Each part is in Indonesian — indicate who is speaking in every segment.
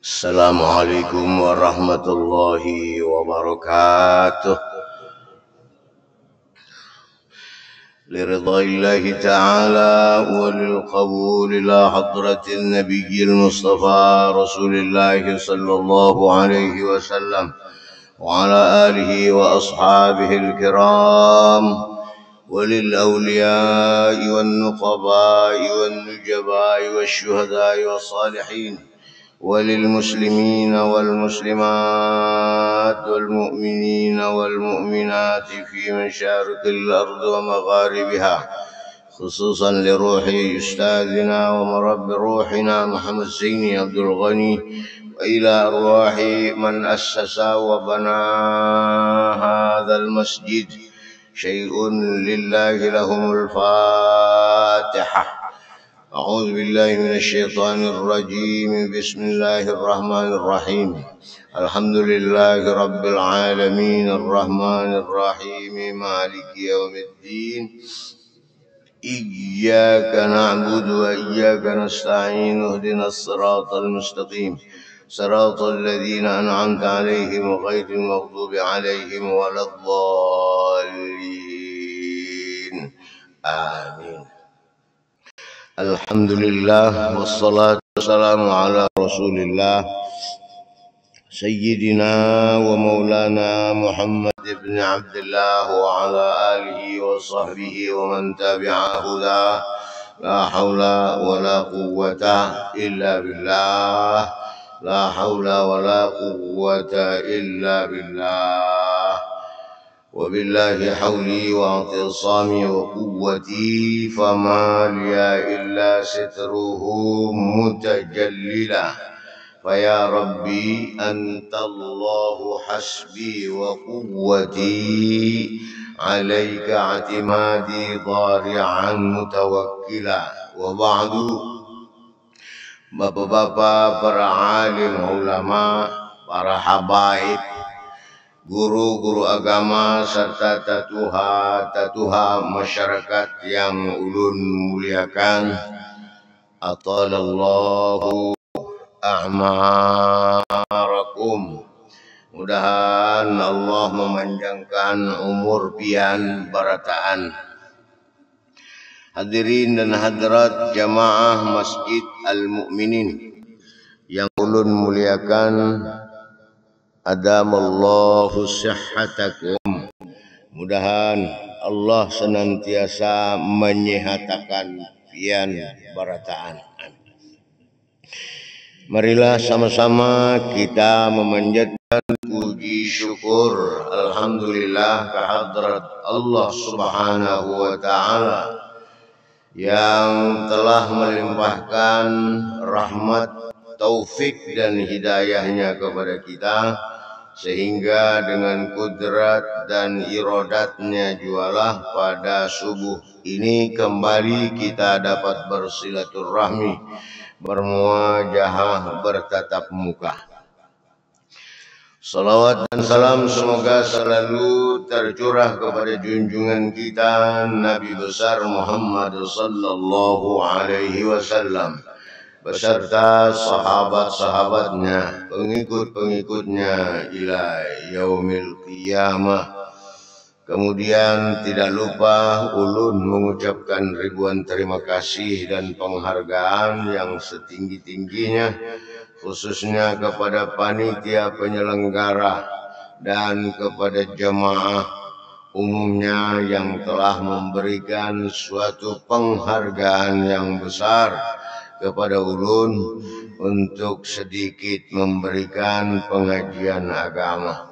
Speaker 1: Assalamualaikum warahmatullahi wabarakatuh. لرضا الله تعالى وللقبول إلى حضرة النبي المصطفى رسول الله صلى الله عليه وسلم وعلى آله وأصحابه الكرام وللأولياء والنقباء والنجباء والشهداء والصالحين وللمسلمين والمسلمات والمؤمنين والمؤمنات في مشارق الأرض ومغاربها، خصوصا لروح أستاذنا ومرب روحنا محمد زيني عبد الغني، وإلى أرواح من أسس وبنى هذا المسجد. شيء لله لهم الفاتحة. أعوذ بالله من الشيطان الرجيم. بسم الله الرحمن الرحيم. الحمد لله رب العالمين الرحمن الرحيم مالك يوم الدين. إياك نعبد وإياك نستعين. اهدنا الصراط المستقيم صراط الذين أنعمت عليهم غير المغضوب عليهم ولا الضالين. آمين. Alhamdulillah wassalatu wassalamu ala Rasulillah Sayyidina wa maulana Muhammad ibn Abdullah wa ala alihi wa sahbihi wa man tabi'a huda. La hawla wa la quwwata illa billah. La hawla wa la quwwata illa billah. وبالله حولي واعتصامي وقوتي فما لي إلا ستره متجللا. فيا ربي أنت الله حسبي وقوتي عليك اعتمادي ضارعا متوكلا. وبعد. Bapak-bapak, para alim ulama, para habaib, guru-guru agama serta tatuha masyarakat yang ulun muliakan, atalallahu a'marakum. Mudahan Allah memanjangkan umur pian barataan. Hadirin dan hadirat jamaah Masjid Al-Mu'minin yang ulun muliakan, adamallahu sihhatakum. Mudahan Allah senantiasa menyehatakan pian barataan. Marilah sama-sama kita memanjatkan puji syukur alhamdulillah kehadrat Allah Subhanahu wa taala yang telah melimpahkan rahmat, taufik dan hidayahnya kepada kita, sehingga dengan kudrat dan iradatnya jualah pada subuh ini kembali kita dapat bersilaturahmi, bermuajahah, bertatap muka. Salawat dan salam semoga selalu tercurah kepada junjungan kita Nabi besar Muhammad sallallahu alaihi wasallam beserta sahabat-sahabatnya, pengikut-pengikutnya ila yaumil qiyamah. Kemudian tidak lupa ulun mengucapkan ribuan terima kasih dan penghargaan yang setinggi-tingginya, khususnya kepada panitia penyelenggara dan kepada jemaah umumnya yang telah memberikan suatu penghargaan yang besar kepada ulun untuk sedikit memberikan pengajian agama.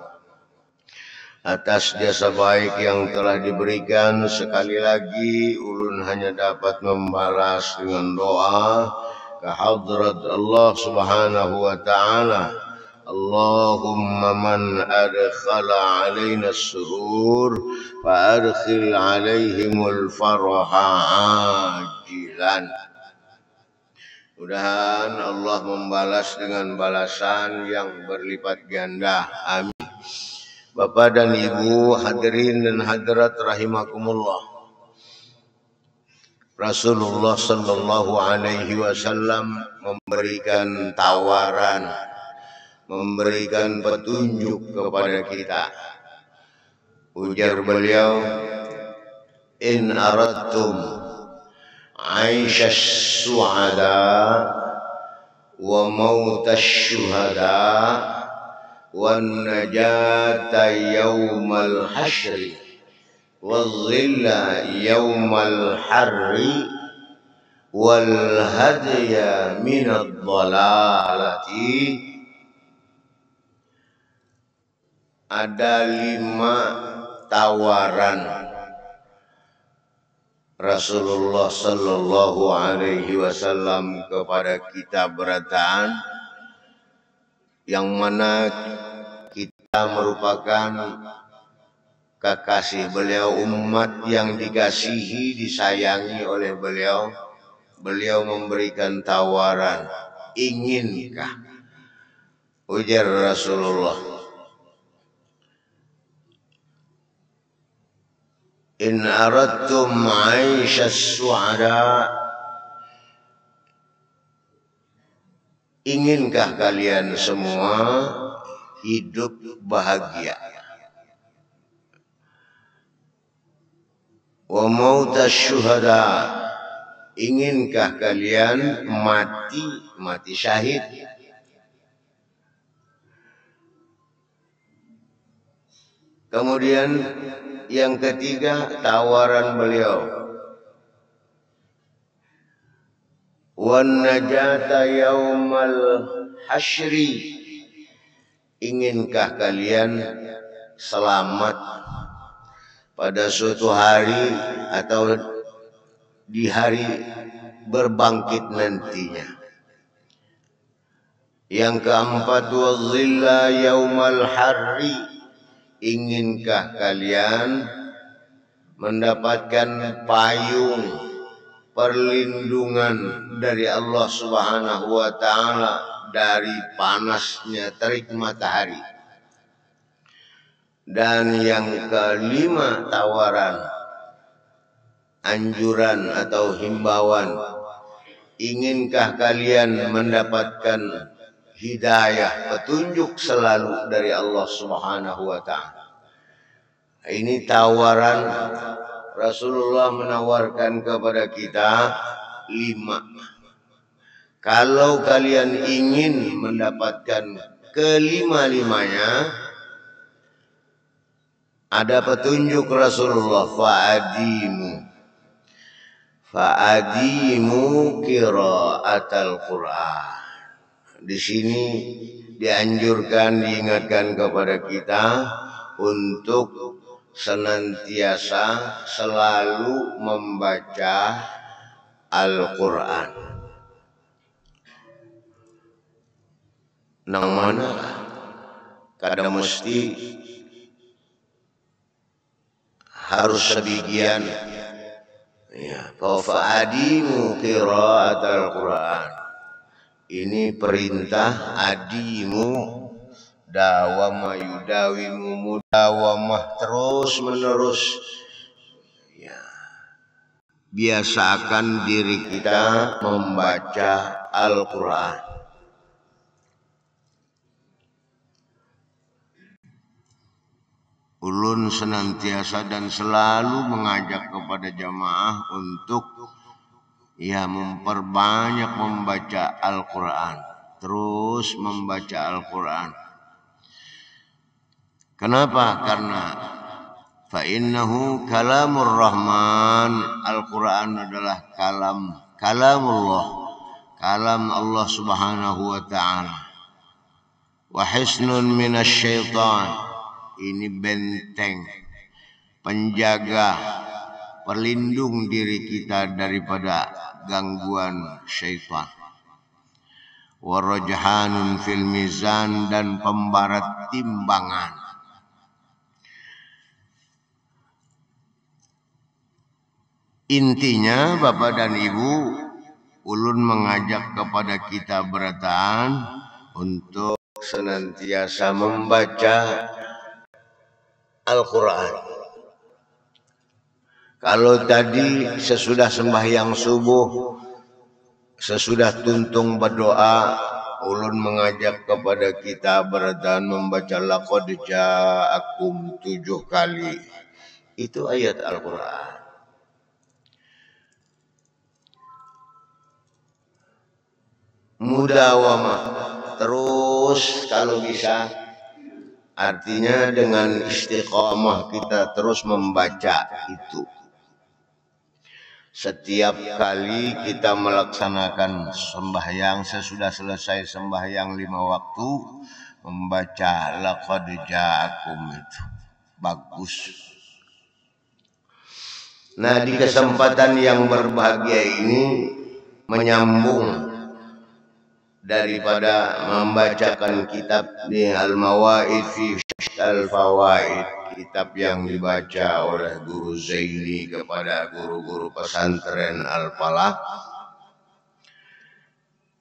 Speaker 1: Atas jasa baik yang telah diberikan, sekali lagi ulun hanya dapat membalas dengan doa ke hadrat Allah Subhanahu wa taala. Allahumma man adkhala alaina as-surur fa adkhil alaihimul faraha ajilan. Mudahan Allah membalas dengan balasan yang berlipat ganda. Amin. Bapak dan Ibu hadirin dan hadirat rahimakumullah. Rasulullah sallallahu alaihi wasallam memberikan tawaran memberikan petunjuk kepada kita. Ujar beliau, in aradtum aisyas su'ada wa mautash syuhada wan najata yaumal hasyri wal-dhilla yaumal harri wal hadya minad dhalalati. Ada 5 tawaran Rasulullah sallallahu alaihi wasallam kepada kita berataan, yang mana kita merupakan kekasih beliau, umat yang dikasihi, disayangi oleh beliau. Beliau memberikan tawaran, inginkah? Ujar Rasulullah, in aradtum aisyas su'ada, inginkah kalian semua hidup bahagia? Wa mautas syuhada, inginkah kalian mati syahid? Kemudian yang ketiga tawaran beliau, wan najata yaumal hasyri, inginkah kalian selamat pada suatu hari atau di hari berbangkit nantinya. Yang keempat, wazilla yaumal harri, inginkah kalian mendapatkan payung perlindungan dari Allah Subhanahu wa ta'ala dari panasnya terik matahari. Dan yang kelima tawaran, anjuran atau himbauan, inginkah kalian mendapatkan hidayah, petunjuk selalu dari Allah Subhanahu wa ta'ala. Ini tawaran Rasulullah menawarkan kepada kita 5. Kalau kalian ingin mendapatkan kelima-limanya, ada petunjuk Rasulullah, fa'adimu qira'atal Qur'an. Di sini dianjurkan, diingatkan kepada kita untuk senantiasa selalu membaca Al-Quran. Nang mana kada mesti harus sebagian. Ya, fa'adimu qira'atal Quran. Ini perintah adimu, dawama yudawimu, mudawamah, terus menerus. Ya, biasakan diri kita membaca Al-Quran. Ulun senantiasa dan selalu mengajak kepada jamaah untuk memperbanyak membaca Al-Quran, terus membaca Al-Quran. Kenapa? Karena fa'innahu kalamur rahman, Al-Quran adalah kalamullah, kalam Allah Subhanahu wa ta'ala. Wa hisnun minasyaitan, ini benteng penjaga, pelindung diri kita daripada gangguan syaitan. Warajhanun fil mizan, dan pembarat timbangan. Intinya Bapak dan Ibu, ulun mengajak kepada kita berataan untuk senantiasa membaca Al-Quran. Kalau tadi sesudah sembahyang subuh, sesudah tuntung berdoa ulun mengajak kepada kita dan membaca laqad ja'akum 7 kali. Itu ayat Al-Quran. Mudawamah, terus kalau bisa, artinya dengan istiqamah kita terus membaca itu. Setiap kali kita melaksanakan sembahyang, sesudah selesai sembahyang 5 waktu, membaca laqad ja'akum itu bagus. Nah, di kesempatan yang berbahagia ini menyambung daripada membacakan kitab di Al-Mawaid fi Al-Fawaid, kitab yang dibaca oleh Guru Zaini kepada guru-guru pesantren Al-Falah.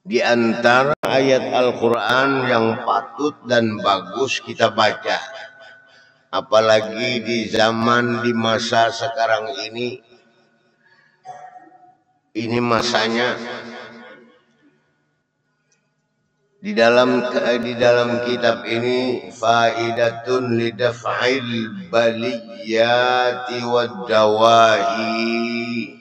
Speaker 1: Di antara ayat Al-Quran yang patut dan bagus kita baca, apalagi di zaman, di masa sekarang ini masanya. Di dalam kitab ini faidatun lidaf'il baliyati wad dawahi.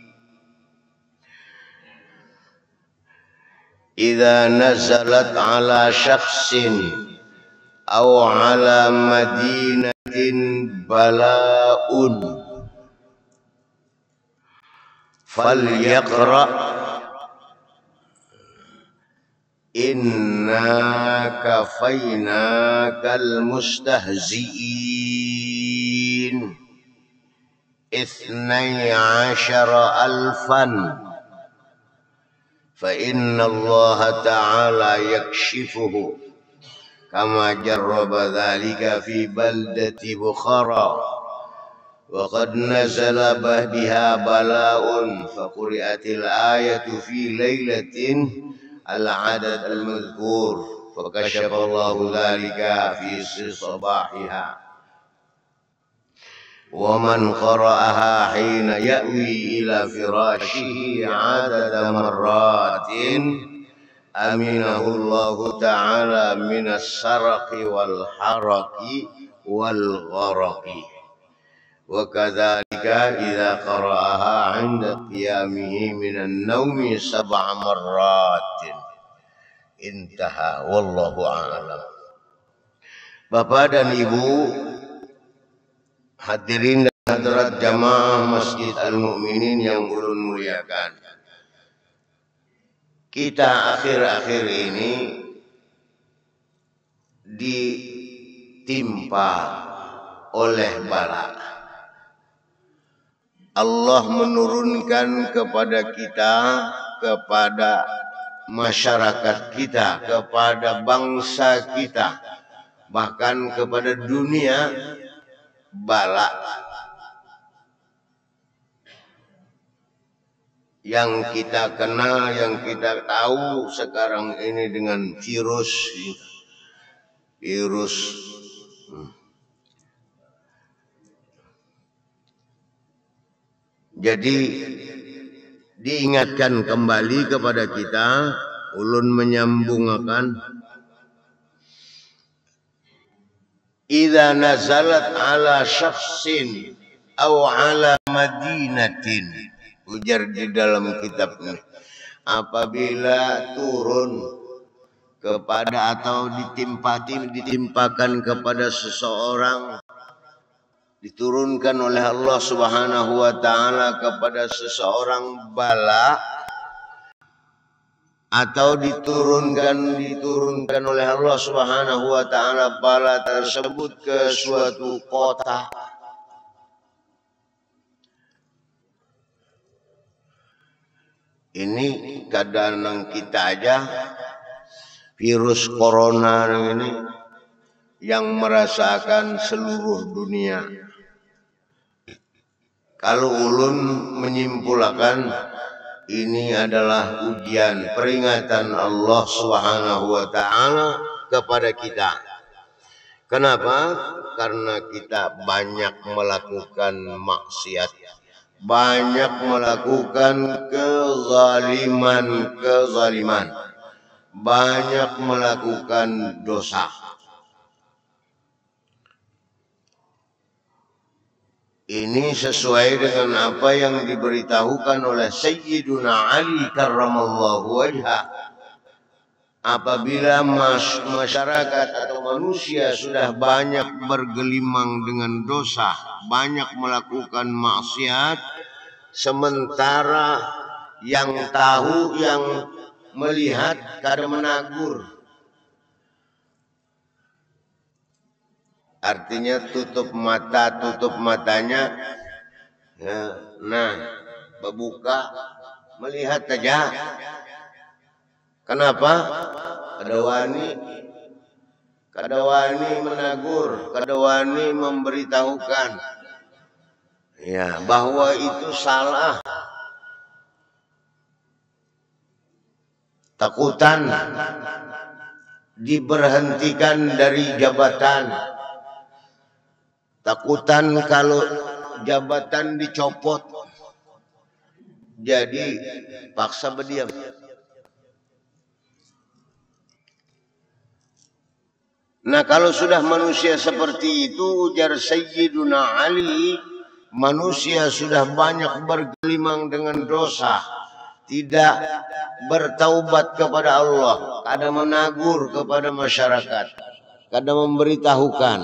Speaker 1: Idza nazalat ala syakhsin aw ala madinatin bala'un falyaqra inna kafainakal mustahzi'in 12,000 fa inna Allah ta'ala yakshifuhu kama jarraba dhalika fi baldati Bukhara wa qad nazala biha bala'un fa quri'atil ayatu fi lailatin al-adad al-madhkur fa kashafa Allah dhalika fi sabahiha wa man qara'aha hina ya'wi ila firashihi adada marratin aminahu Allah ta'ala minas sarqi wal haraqi wal gharaqi wa kadzalika idza qara'aha 'inda qiyamihi minan naumi 7 marratin. Intaha, wallahu a'lam. Bapak dan Ibu hadirin dan hadirat jamaah Masjid Al-Mu'minin yang ulun muliakan, kita akhir-akhir ini ditimpa oleh bala. Allah menurunkan kepada kita, kepada masyarakat kita, kepada bangsa kita, bahkan kepada dunia, bala yang kita kenal, yang kita tahu sekarang ini dengan virus. Jadi diingatkan kembali kepada kita, ulun menyambungkan, idza nazalat ala syakhsin aw ala madinatin, ujar di dalam kitab ini, apabila turun kepada atau ditimpakan kepada seseorang, diturunkan oleh Allah Subhanahu wa ta'ala kepada seseorang bala, atau diturunkan oleh Allah Subhanahu wa ta'ala bala tersebut ke suatu kota, ini kadang kita aja virus corona ini yang merasakan seluruh dunia. Kalau ulun menyimpulkan, ini adalah ujian, peringatan Allah Subhanahu wa ta'ala kepada kita. Kenapa? Karena kita banyak melakukan maksiat, banyak melakukan kezaliman. banyak melakukan dosa. Ini sesuai dengan apa yang diberitahukan oleh Sayyiduna Ali karramallahu wajhah. Apabila masyarakat atau manusia sudah banyak bergelimang dengan dosa, banyak melakukan maksiat, sementara yang tahu, yang melihat kada menagur. Artinya tutup matanya, ya, nah, berbuka, melihat saja. Kenapa? Kada wani menagur, kada wani memberitahukan, ya, bahwa itu salah. Takutan diberhentikan dari jabatan. Takutan kalau jabatan dicopot. Jadi paksa berdiam. Nah, kalau sudah manusia seperti itu, ujar Sayyiduna Ali, manusia sudah banyak bergelimang dengan dosa, tidak bertaubat kepada Allah, kada menagur kepada masyarakat, kada memberitahukan,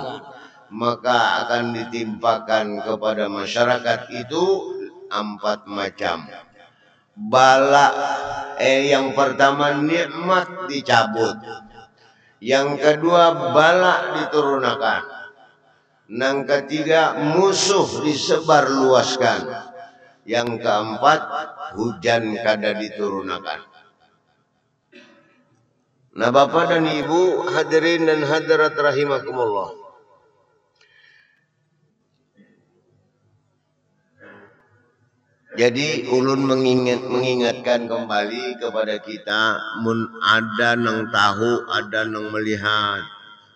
Speaker 1: maka akan ditimpakan kepada masyarakat itu 4 macam. Bala, yang pertama nikmat dicabut. Yang kedua bala diturunkan. Yang ketiga musuh disebarluaskan. Yang keempat hujan kada diturunkan. Nah, Bapak dan Ibu hadirin dan hadirat rahimakumullah. Jadi ulun mengingatkan kembali kepada kita, mun ada nang tahu, ada nang melihat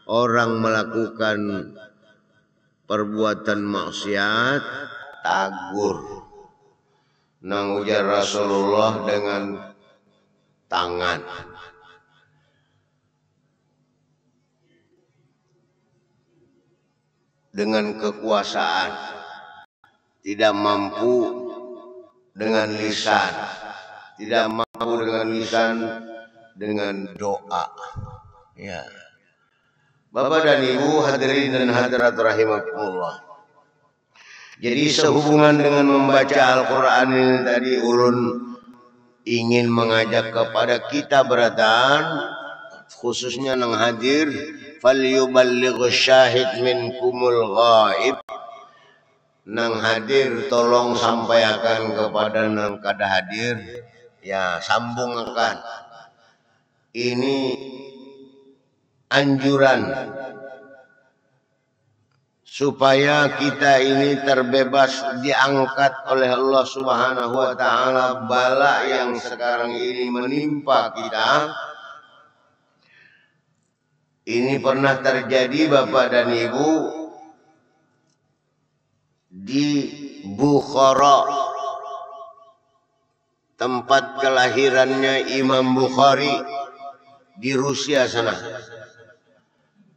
Speaker 1: orang melakukan perbuatan maksiat, tagur. Nang ujar Rasulullah dengan tangan. Dengan kekuasaan. Tidak mampu dengan lisan, tidak mampu dengan lisan, dengan doa. Ya, Bapak dan Ibu hadirin dan hadirat rahimakumullah. Jadi sehubungan dengan membaca Al-Quran ini tadi, ulun ingin mengajak kepada kita beratan, khususnya nang hadir, falyuballigh syahid minkumul ghaib. Nang hadir tolong sampaikan kepada nang kada hadir, ya sambung akan. Ini anjuran supaya kita ini terbebas, diangkat oleh Allah Subhanahu wa taala bala yang sekarang ini menimpa kita. Ini pernah terjadi Bapak dan Ibu di Bukhara, tempat kelahirannya Imam Bukhari, di Rusia sana.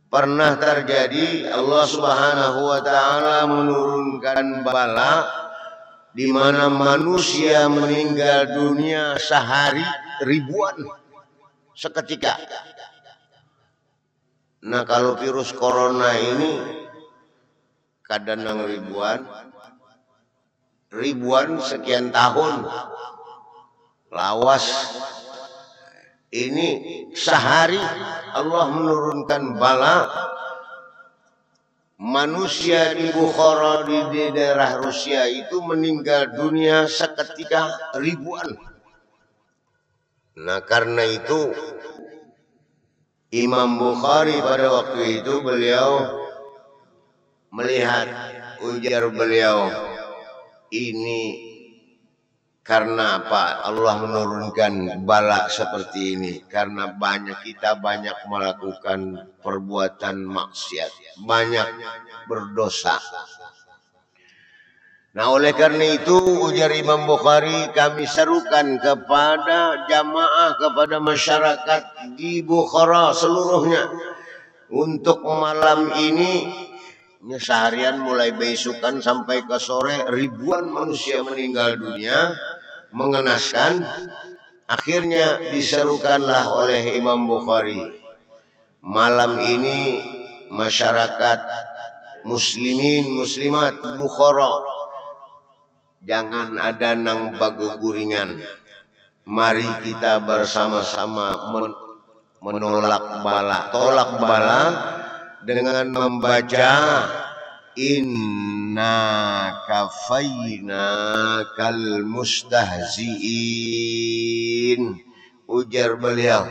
Speaker 1: Pernah terjadi Allah Subhanahu wa taala menurunkan bala di mana manusia meninggal dunia sehari ribuan seketika. Nah, kalau virus corona ini kadang ribuan sekian tahun lawas. Ini sehari Allah menurunkan bala, manusia di Bukhara, di daerah Rusia itu meninggal dunia seketika ribuan. Nah, karena itu Imam Bukhari pada waktu itu beliau melihat, ujar beliau, ini karena apa Allah menurunkan bala seperti ini? Karena kita banyak melakukan perbuatan maksiat, banyak berdosa. Nah oleh karena itu ujar Imam Bukhari, kami serukan kepada jamaah, kepada masyarakat di Bukhara seluruhnya untuk malam ini, seharian mulai besokan sampai ke sore ribuan manusia meninggal dunia, mengenaskan. Akhirnya diserukanlah oleh Imam Bukhari, malam ini masyarakat muslimin muslimat Bukhara, jangan ada nang baguguringan. Mari kita bersama-sama menolak bala, tolak bala dengan membaca inna kafaina kal mustahziin. Ujar beliau,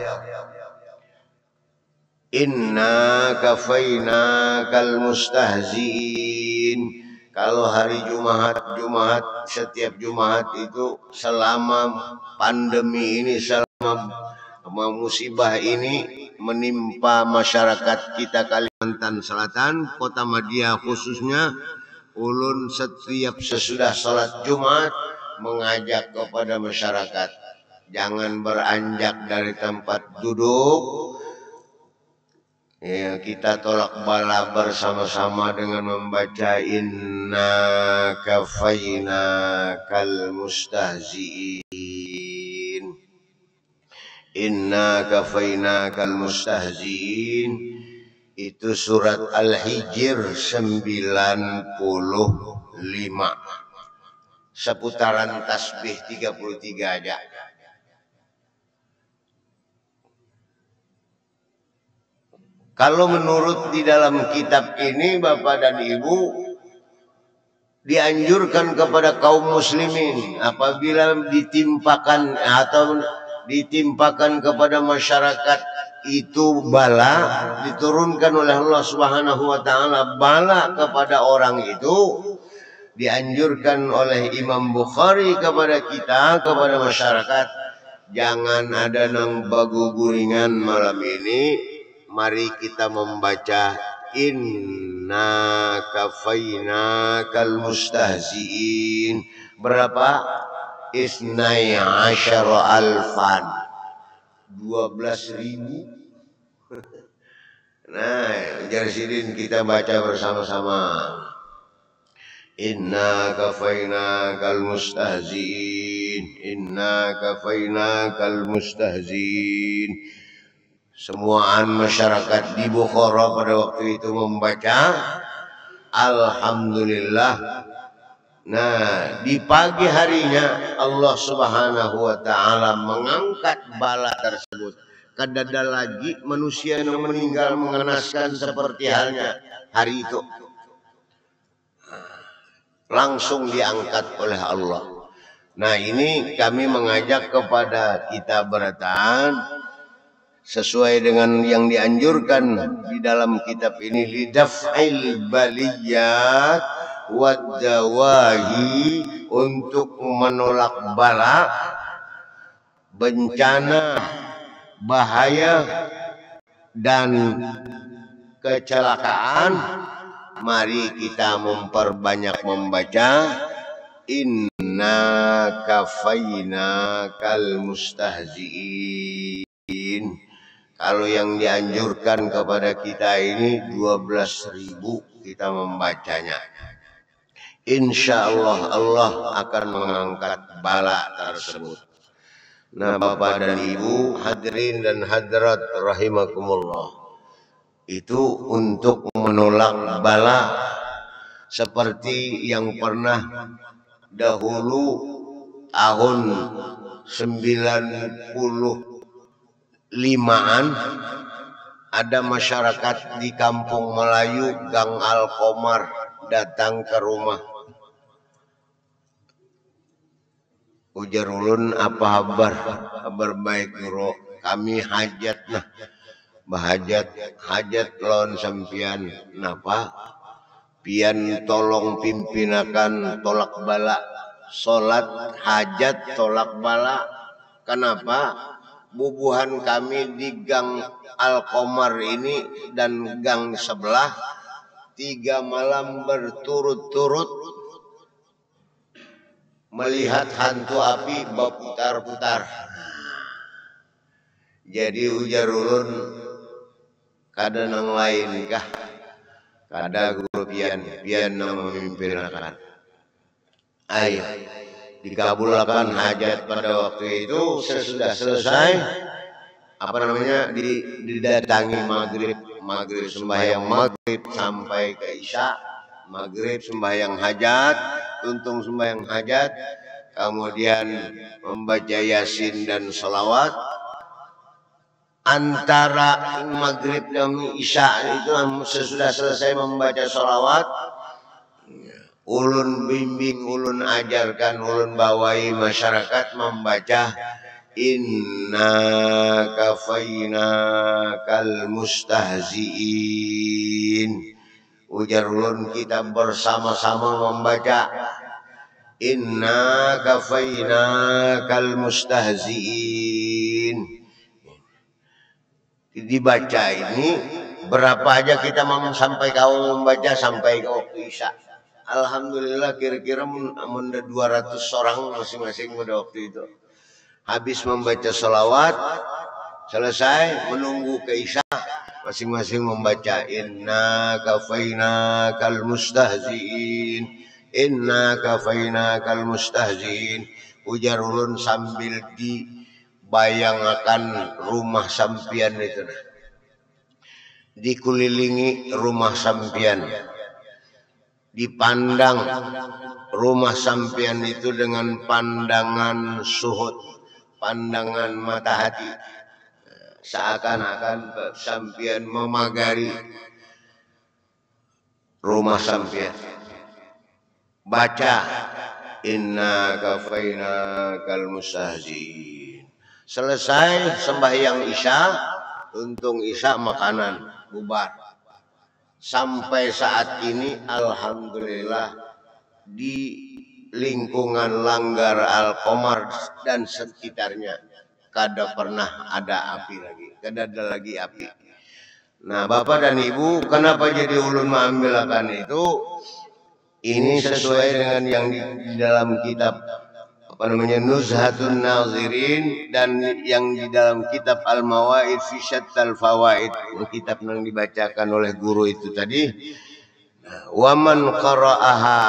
Speaker 1: inna kafaina kal mustahziin. Kalau hari Jumat, setiap Jumat itu selama pandemi ini, selama musibah ini menimpa masyarakat kita Kalimantan Selatan, Kota Madia khususnya, ulun setiap sesudah sholat Jumat mengajak kepada masyarakat, jangan beranjak dari tempat duduk. Ya, kita tolak bala bersama-sama dengan membaca inna kafaina kal mustahziin. Inna kafaina kal mustahziin itu surat Al-Hijr 95. Seputaran tasbih 33 aja. Kalau menurut di dalam kitab ini, Bapak dan Ibu, dianjurkan kepada kaum muslimin apabila ditimpakan atau ditimpakan kepada masyarakat itu bala, diturunkan oleh Allah Subhanahu wa taala bala kepada orang itu, dianjurkan oleh Imam Bukhari kepada kita, kepada masyarakat, jangan ada nang baguguringan malam ini. Mari kita membaca inna kafaina kal mustahziin. Berapa? Isnai asyara alfan, 12.000. Nah, ujar sidin, kita baca bersama-sama. Inna kafaina kal mustahziin, inna kafaina kal mustahziin. Semuaan masyarakat di Bukhara pada waktu itu membaca alhamdulillah. Nah, di pagi harinya Allah Subhanahu wa taala mengangkat bala tersebut. Kadada lagi manusia yang meninggal mengenaskan seperti halnya hari itu. Langsung diangkat oleh Allah. Nah, ini kami mengajak kepada kita beratan sesuai dengan yang dianjurkan di dalam kitab ini, lidaf'il baliyat wadawahi, untuk menolak bala, bencana, bahaya dan kecelakaan. Mari kita memperbanyak membaca inna kafaina kal mustahziin. Kalau yang dianjurkan kepada kita ini 12.000 kita membacanya. Insya Allah Allah akan mengangkat bala tersebut. Nah, Bapak dan Ibu, hadirin dan hadirat rahimakumullah, itu untuk menolak bala seperti yang pernah dahulu tahun 95-an ada masyarakat di Kampung Melayu Gang Al-Komar datang ke rumah. Ujar ulun, apa kabar? Kabar baik bro, kami hajat nah. Hajat lawan sampian. Napa? Pian tolong pimpinakan tolak bala. Salat hajat tolak bala. Kenapa? Bubuhan kami di Gang Al-Komar ini dan gang sebelah 3 malam berturut-turut melihat hantu api berputar-putar. Jadi ujar ulun kada nang lain kah, kada guru pian nang memimpinakan. Ayo dikabulkan hajat pada waktu itu. Sesudah selesai didatangi maghrib sembahyang maghrib sampai ke isya. Maghrib sembahyang hajat, tuntung sembahyang hajat, kemudian membaca yasin dan salawat. Antara maghrib dan isya itu sesudah selesai membaca salawat, ulun bimbing, ulun ajarkan, ulun bawai masyarakat membaca inna kafaina kal mustahziin. Ujar ulun kita bersama-sama membaca inna kafaina kal mustahziin. Dibaca ini berapa aja kita sampai kau membaca sampai ke waktu isya. Alhamdulillah kira-kira ada 200 orang masing-masing pada waktu itu. Habis membaca salawat, selesai menunggu ke isya, masing-masing membaca inna kafaina kal mustahziin, inna kafaina kal mustahziin. Ujar ulun sambil dibayangkan rumah sampian itu, dikelilingi rumah sampian, dipandang rumah sampian itu dengan pandangan suhud, pandangan mata hati, seakan-akan sampian memagari rumah sampian. Baca inna kafaina kal mustahziin. Selesai sembahyang isya, tuntung isya makanan bubar. Sampai saat ini alhamdulillah di lingkungan Langgar Al-Qomar dan sekitarnya kada pernah ada api lagi, kada ada lagi api. Nah, Bapak dan Ibu, kenapa jadi ulun mengambilkan itu? Ini sesuai dengan yang di dalam kitab Nuzhatun Nazirin dan yang di dalam kitab Al-Mawaid fi Syattal Fawaid, kitab yang dibacakan oleh guru itu tadi. Wa man qara'aha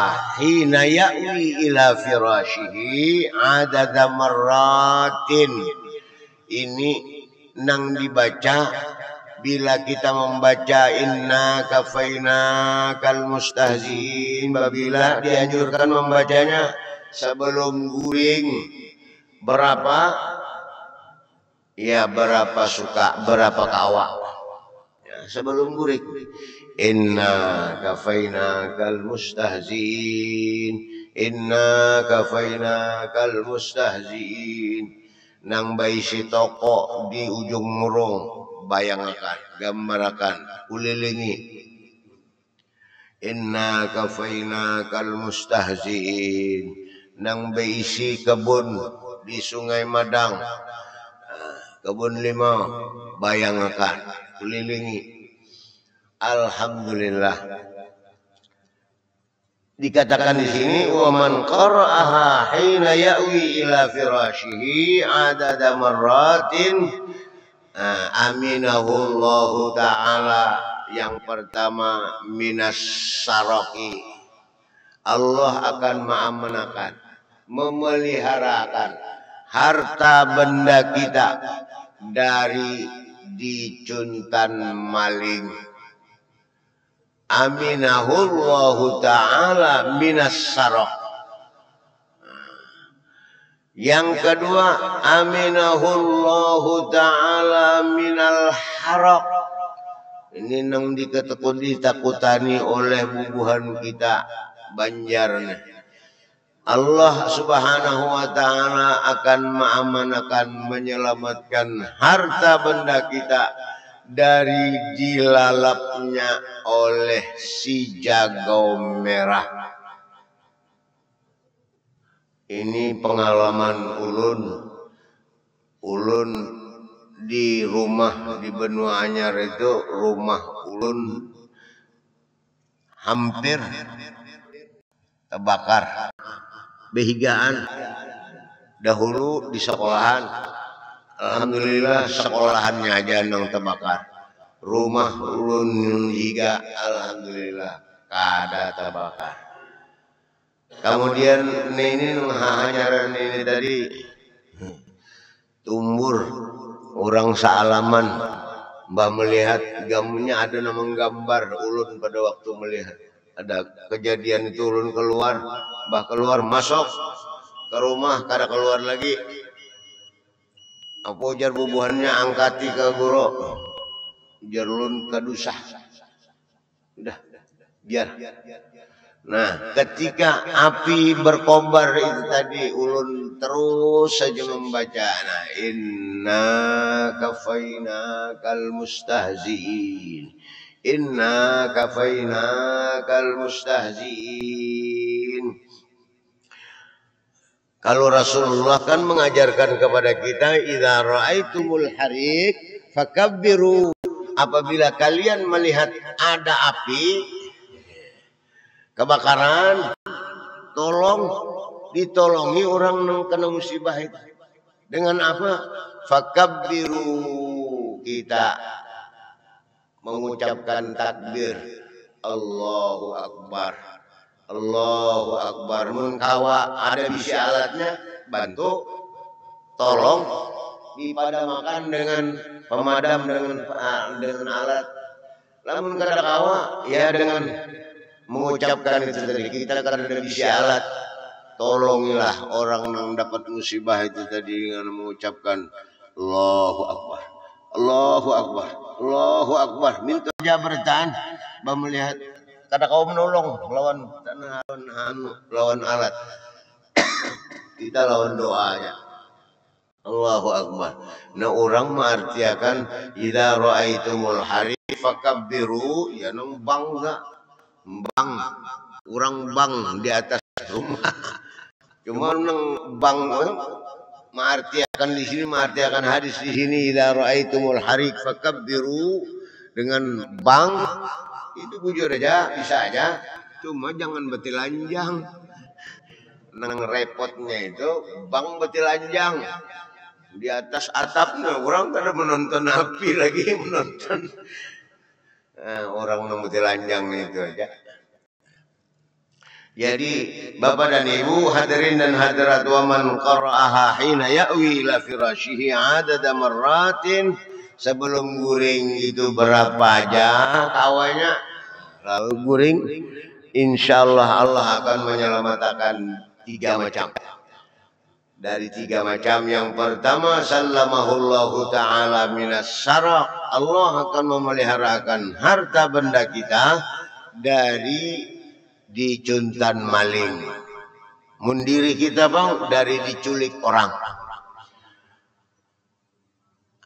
Speaker 1: hina ya'wi ila firashihi adada marratin. Ini nang dibaca bila kita membaca inna kafaina kal mustahziin, bila dianjurkan membacanya sebelum guring berapa kawa ya, sebelum guring. Inna kafaina kal mustahziin, inna kafaina kal mustahziin. Nang baisi toko di ujung murung, bayangkan, gambarkan, ulilingi inna kafaina kal mustahziin. Nang baisi kebun di Sungai Madang, kebun limau, bayangkan, ulilingi. Alhamdulillah. Dikatakan di sini wa man qara'aha hina ya'wi ila firashihi adada marratin aminahu Allah Ta'ala. Yang pertama minas saraki, Allah akan mengamankan, memeliharakan harta benda kita dari dicuntan maling. Aminahullahu ta'ala minas sarok. Yang kedua, aminahullahu ta'ala minal harok. Ini nang ditakutani oleh bubuhan kita banjarnya. Allah subhanahu wa ta'ala akan mengamankan, menyelamatkan harta benda kita dari dilalapnya oleh si jago merah. Ini pengalaman ulun di rumah di Benua Anyar itu, rumah ulun hampir terbakar. behigaan dahulu di sekolahan. Alhamdulillah sekolahannya aja nang terbakar. Rumah ulun higa alhamdulillah kada terbakar. Kemudian ini hanya ini tadi tumbur orang sealaman mbak melihat gambarnya ada nama gambar ulun pada waktu melihat ada kejadian itu ulun keluar mbah keluar masuk ke rumah kada keluar lagi. Apa ujar bubuhannya angkati ke guru ujar ulun kadusah udah biar. Nah ketika api berkobar itu tadi ulun terus saja membaca nah inna kafainakal mustahziin inna kafainakal mustahziin. Kalau Rasulullah kan mengajarkan kepada kita idza raaitumul harik fakabbiru, apabila kalian melihat ada api kebakaran tolong ditolongi orang yang kena musibah itu dengan apa? Fakabbiru, kita mengucapkan takbir Allahu Akbar Allahu Akbar. Mengkawa ada bisi alatnya bantu tolong dipadamkan dengan pemadam dengan alat. Namun kada kawa ya dengan mengucapkan itu tadi kita kada ada bisi alat tolongilah orang yang dapat musibah itu tadi dengan mengucapkan Allahu Akbar Allahu Akbar Allahu Akbar. Minta aja bertahan melihat kada kau menolong lawan alat kita lawan doanya Allahu Akbar. Nah orang mengartiakan idza raaitumul hari fakabbiru ya nang bangga bang orang bang di atas rumah cuma nang bang mengartiakan di sini mengartiakan hadis di sini idza raaitumul hari fakabbiru dengan bang itu bujur aja bisa aja cuma jangan betilanjang nang repotnya itu bang betilanjang di atas atapnya orang kada menonton api lagi menonton orang nang betilanjang itu aja. Jadi Bapak dan Ibu hadirin dan hadirat wa man qara'aha hina ya'wi ila firashihi adada marratin, sebelum guring itu berapa aja kawanya lalu guring insyaallah Allah akan menyelamatkan 3 macam. Dari 3 macam yang pertama sallamahullahu ta'ala minas saraq, Allah akan memeliharakan harta benda kita dari dicuntan maling. Mundiri kita bang dari diculik orang.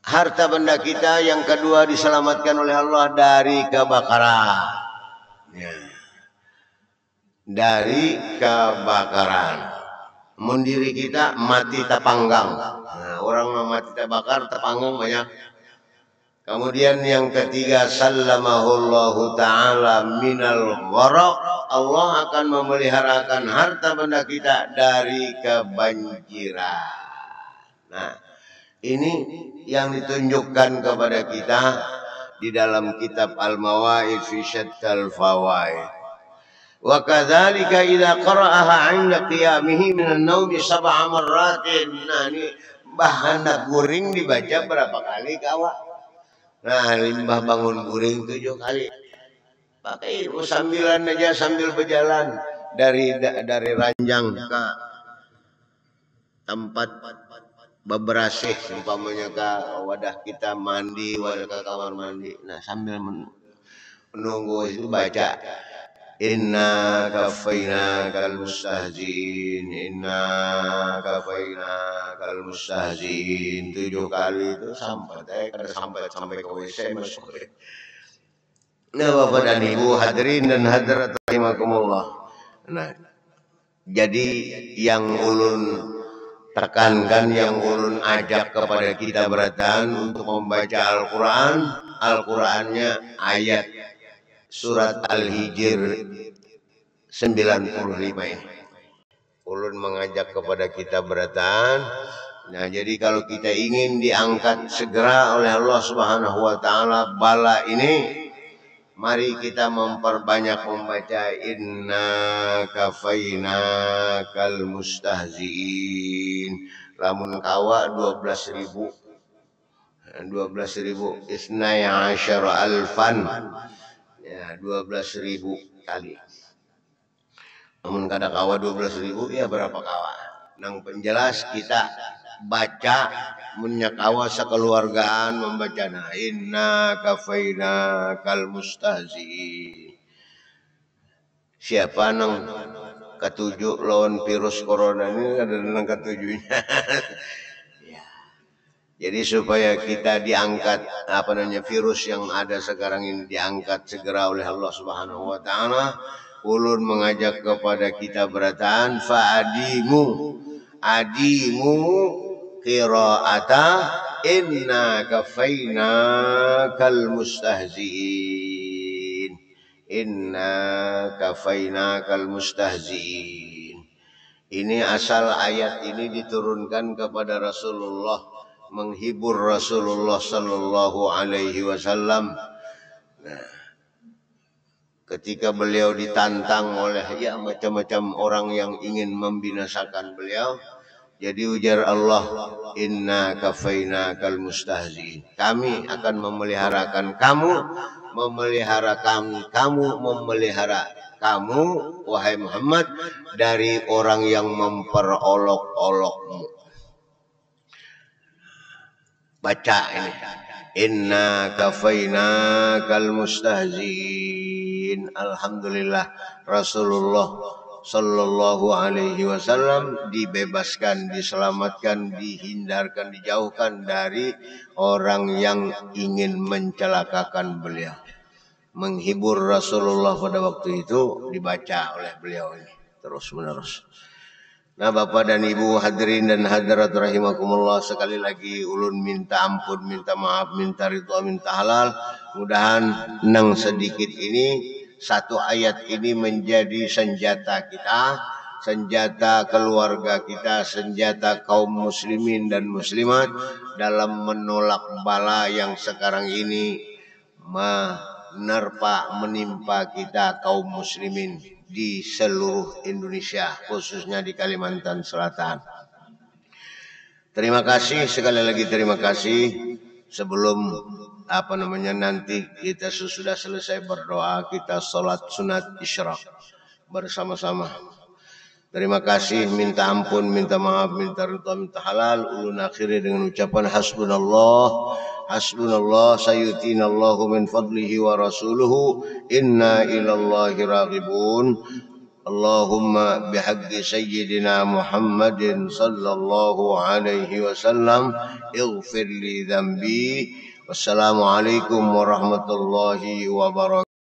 Speaker 1: Harta benda kita yang kedua diselamatkan oleh Allah dari kebakaran. Ya. Dari kebakaran. Mundiri kita mati terpanggang. Nah, orang mati terbakar terpanggang banyak. Kemudian yang ketiga sallamahullahu ta'ala minal gharaq, Allah akan memeliharakan harta benda kita dari kebanjiran. Nah, ini yang ditunjukkan kepada kita di dalam kitab Al-Mawaid fi Syattal Fawaid. Wa kadzalika idza qara'aha 'inda qiyamihi minan naumi 7 marratin. Nah, ini bahan guring dibaca berapa kali kawan? Nah, limbah bangun guring 7 kali. Pakai sambilan aja sambil berjalan dari ranjang ke tempat beberasih umpamanya ke wadah kita mandi, wadah ke kamar mandi. Nah, sambil menunggu itu baca inna kafainakal mustahzin inna kafainakal mustahzin 7 kali itu sampai ke WC masuk. Nah Bapak dan Ibu hadirin dan hadirat rahimakumullah. Nah jadi yang ulun tekankan, yang ulun ajak kepada kita beratan untuk membaca Al-Quran. Al-Qurannya ayat surat Al-Hijr 95 ini. ulun mengajak kepada kitabratan. Nah, jadi kalau kita ingin diangkat segera oleh Allah Subhanahu wa taala bala ini, mari kita memperbanyak membaca inna kafaina kal mustahziin. Lamun kawa 12.000 isnai asyara alfan, ya 12.000 kali. Namun kada kawa 12.000 ya berapa kawa? Nang penjelas kita baca munnya kawa sekeluargaan membaca nah inna kafaina kal mustahziin. Siapa nang ketujuh lawan virus corona ini ada nang ketujuhnya. Ya. Jadi supaya kita diangkat virus yang ada sekarang ini diangkat segera oleh Allah Subhanahu wa taala, ulun mengajak kepada kitabratan adimu qiraata inna kafaina kal mustahziin. Inna kafaina kal mustahziin. Ini asal ayat ini diturunkan kepada Rasulullah, menghibur Rasulullah sallallahu alaihi wasallam. Nah, ketika beliau ditantang oleh ya macam-macam orang yang ingin membinasakan beliau, jadi ujar Allah, inna kafaina kal mustahziin. Kami akan memeliharakan kamu, memelihara kamu, wahai Muhammad, dari orang yang memperolok-olokmu. Baca ini. Inna kafaina kal mustahziin. Alhamdulillah Rasulullah sallallahu alaihi wasallam dibebaskan, diselamatkan, dihindarkan, dijauhkan dari orang yang ingin mencelakakan beliau. Menghibur Rasulullah pada waktu itu dibaca oleh beliau ini terus menerus. Nah, Bapak dan Ibu hadirin dan hadirat rahimakumullah, sekali lagi ulun minta ampun, minta maaf, minta ridha, minta halal. Mudahan nang sedikit ini, satu ayat ini menjadi senjata kita, senjata keluarga kita, senjata kaum muslimin dan muslimat dalam menolak bala yang sekarang ini menimpa kita kaum muslimin di seluruh Indonesia, khususnya di Kalimantan Selatan. Terima kasih, sekali lagi terima kasih. Sebelum nanti kita sudah selesai berdoa, kita sholat sunat isyraq bersama-sama. Terima kasih, minta ampun, minta maaf, minta ridha, minta halal. Ulun akhiri dengan ucapan hasbunallah sayutinallahu min fadlihi wa rasuluhu inna ilallahi raghibun. Allahumma bihaqqi sayyidina Muhammadin sallallahu alaihi wasallam ighfir li dhanbi. Wassalamualaikum warahmatullahi wabarakatuh.